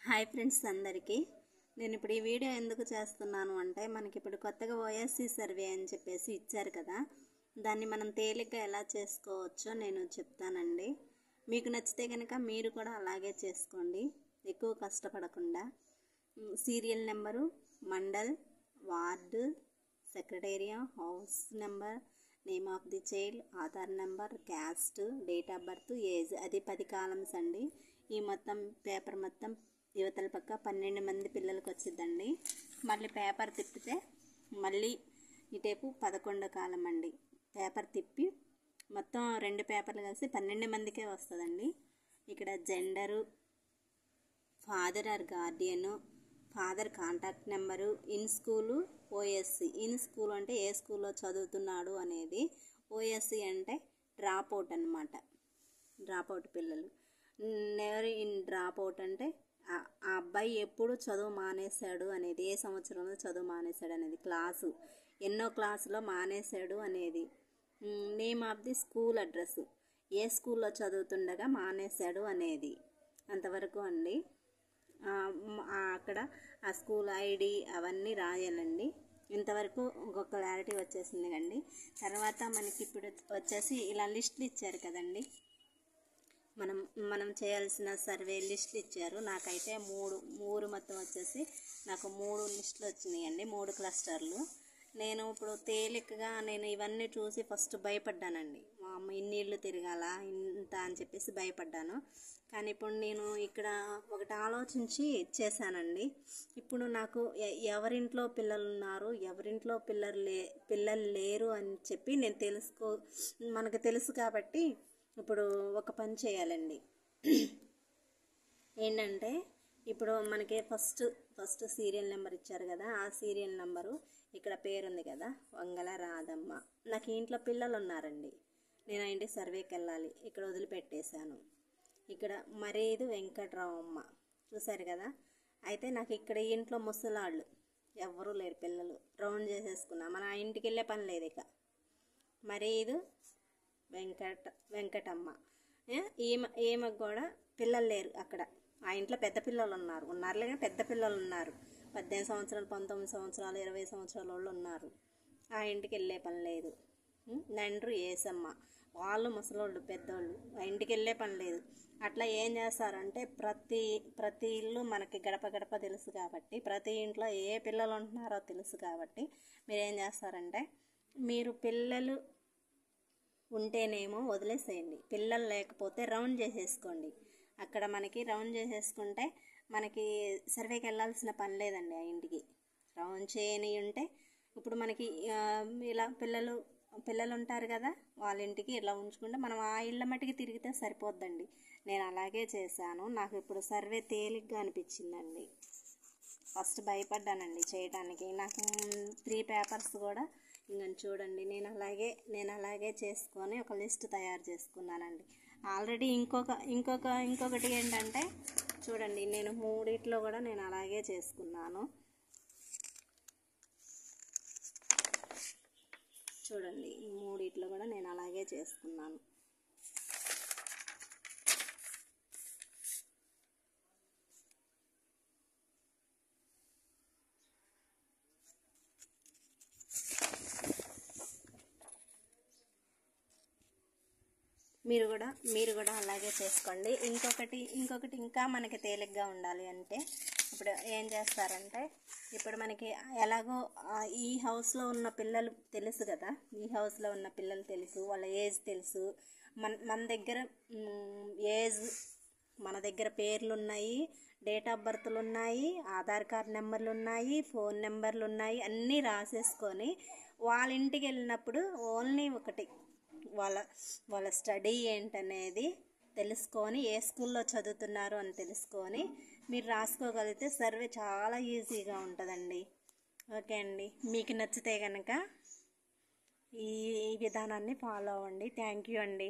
Hi friends అందరికీ నేను ఇప్పుడు ఈ వీడియో ఎందుకు చేస్తున్నాను అంటే మనకి ఇప్పుడు కొత్తగా ఓఎస్సి సర్వే అని చెప్పేసి ఇచ్చారు కదా, దాన్ని మనం తేలిగ్గా ఎలా చేసుకోవచ్చో నేను చెప్తానండి. మీకు నచ్చితే కనుక మీరు కూడా అలాగే చేసుకోండి, ఎక్కువ కష్టపడకుండా. Serial number, mandal, ward, సెక్రటేరియా, house number, name of the child, Aadhaar number, caste, date of birth, age, అది 10 కాలమ్స్ అండి. ఈ మొత్తం పేపర్ మొత్తం యువతల పక్క 12 మంది పిల్లలకు వచ్చిందండి. మళ్ళీ పేపర్ తిప్పితే మళ్ళీ ఇటేపు 11 కాలం అండి. పేపర్ తిప్పి మొత్తం 2 పేపర్లు కలిసి 12 మందికే వస్తుందండి. ఇక్కడ gender, father or guardian, father contact number, in school, OSC. In school అంటే ఏ స్కూల్లో చదువుతున్నాడు అనేది, ఓఎస్సి అంటే డ్రాప్ అవుట్ అనమాట, డ్రాప్ అవుట్ పిల్లలు. నెవర్ ఇన్ డ్రాప్ అవుట్ అంటే ఆ అబ్బాయి ఎప్పుడు చదువు మానేశాడు అనేది, ఏ సంవత్సరంలో చదువు మానేశాడు అనేది, క్లాసు ఎన్నో క్లాసులో మానేశాడు అనేది. Name of the school address, ఏ స్కూల్లో చదువుతుండగా మానేశాడు అనేది, అంతవరకు అండి. అక్కడ ఆ స్కూల్ ఐడి అవన్నీ రాయాలండి. ఇంతవరకు ఒక క్లారిటీ వచ్చేసింది కండి. తర్వాత మనకి ఇప్పుడు వచ్చేసి ఇలా లిస్టులు ఇచ్చారు కదండి, మనం చేయాల్సిన సర్వే లిస్టులు ఇచ్చారు. నాకైతే మూడు మొత్తం వచ్చేసి నాకు 3 లిస్టులు వచ్చినాయండి, 3 క్లస్టర్లు. నేను ఇప్పుడు తేలికగా నేను ఇవన్నీ చూసి ఫస్ట్ భయపడ్డానండి. మా అమ్మ ఇన్నిళ్ళు తిరగాల ఇంత అని చెప్పేసి భయపడ్డాను. కానీ ఇప్పుడు నేను ఇక్కడ ఒకటి ఆలోచించి చేశానండి. ఇప్పుడు నాకు ఎవరింట్లో పిల్లలు ఉన్నారు, ఎవరింట్లో పిల్లలు లేరు అని చెప్పి నేను మనకు తెలుసు కాబట్టి ఇప్పుడు ఒక పని చేయాలండి. ఏంటంటే ఇప్పుడు మనకి ఫస్ట్ సీరియల్ నెంబర్ ఇచ్చారు కదా, ఆ సీరియల్ నెంబరు ఇక్కడ పేరుంది కదా, వంగల రాధమ్మ. నాకు ఇంట్లో పిల్లలు ఉన్నారండి, నేను ఆ ఇంటికి సర్వేకి వెళ్ళాలి, ఇక్కడ వదిలిపెట్టేశాను. ఇక్కడ మరేదు వెంకట్రావమ్మ చూసారు కదా. అయితే నాకు ఇక్కడ ఇంట్లో ముసలాళ్ళు ఎవ్వరూ లేరు, పిల్లలు రౌండ్ చేసేసుకున్నా, మన ఆ ఇంటికి వెళ్ళే పని లేదు. ఇక మరేదు వెంకటమ్మ, ఈమెకు కూడా పిల్లలు లేరు. అక్కడ ఆ ఇంట్లో పెద్ద పిల్లలు ఉన్నారులే, పెద్ద పిల్లలు ఉన్నారు, 18 సంవత్సరాలు, 19 సంవత్సరాలు, 20 సంవత్సరాల వాళ్ళు ఉన్నారు. ఆ ఇంటికి వెళ్ళే పని లేదు. నండ్రు ఏసమ్మ, వాళ్ళు ముసలోళ్ళు పెద్దోళ్ళు, ఆ ఇంటికి వెళ్ళే పని లేదు. అట్లా ఏం చేస్తారంటే ప్రతి ఇల్లు మనకి గడప గడప తెలుసు కాబట్టి, ప్రతి ఇంట్లో ఏ పిల్లలు ఉంటున్నారో తెలుసు కాబట్టి మీరు ఏం చేస్తారంటే, మీరు పిల్లలు ఉంటేనేమో వదిలేసేయండి, పిల్లలు లేకపోతే రౌండ్ చేసేసుకోండి. అక్కడ మనకి రౌండ్ చేసేసుకుంటే మనకి సర్వేకి వెళ్ళాల్సిన పని లేదండి. ఆ ఇంటికి రౌండ్ చేయని ఉంటే ఇప్పుడు మనకి ఇలా పిల్లలు ఉంటారు కదా, వాళ్ళ ఇంటికి ఇలా ఉంచుకుంటే మనం ఆ ఇళ్ళ మట్టికి తిరిగితే సరిపోద్దండి. నేను అలాగే చేశాను. నాకు ఇప్పుడు సర్వే తేలిగ్గా అనిపించిందండి. ఫస్ట్ భయపడ్డానండి చేయడానికి. నాకు 3 పేపర్స్ కూడా ఇంకా చూడండి, నేను అలాగే చేసుకొని ఒక లిస్ట్ తయారు చేసుకున్నానండి. ఆల్రెడీ ఇంకొకటి ఏంటంటే చూడండి, నేను 3 కూడా నేను అలాగే చేసుకున్నాను. చూడండి, ఈ 3 కూడా నేను అలాగే చేసుకున్నాను. మీరు కూడా అలాగే చేసుకోండి. ఇంకొకటి ఇంకా మనకి తేలిగ్గా ఉండాలి అంటే, ఇప్పుడు ఏం చేస్తారంటే, ఇప్పుడు మనకి ఎలాగో ఈ హౌస్లో ఉన్న పిల్లలు తెలుసు కదా, ఈ హౌస్లో ఉన్న పిల్లలు తెలుసు, వాళ్ళ ఏజ్ తెలుసు, మన దగ్గర ఏజ్, మన దగ్గర పేర్లు ఉన్నాయి, డేట్ ఆఫ్ బర్త్లు ఉన్నాయి, ఆధార్ కార్డ్ నెంబర్లు ఉన్నాయి, ఫోన్ నెంబర్లు ఉన్నాయి, అన్నీ రాసేసుకొని వాళ్ళ ఇంటికి వెళ్ళినప్పుడు ఓన్లీ ఒకటి వాళ్ళ స్టడీ ఏంటనేది తెలుసుకొని, ఏ స్కూల్లో చదువుతున్నారు అని తెలుసుకొని మీరు రాసుకోగలిగితే సర్వే చాలా ఈజీగా ఉంటుందండి. ఓకే అండి, మీకు నచ్చితే కనుక ఈ విధానాన్ని ఫాలో అవ్వండి. థ్యాంక్ యూ అండి.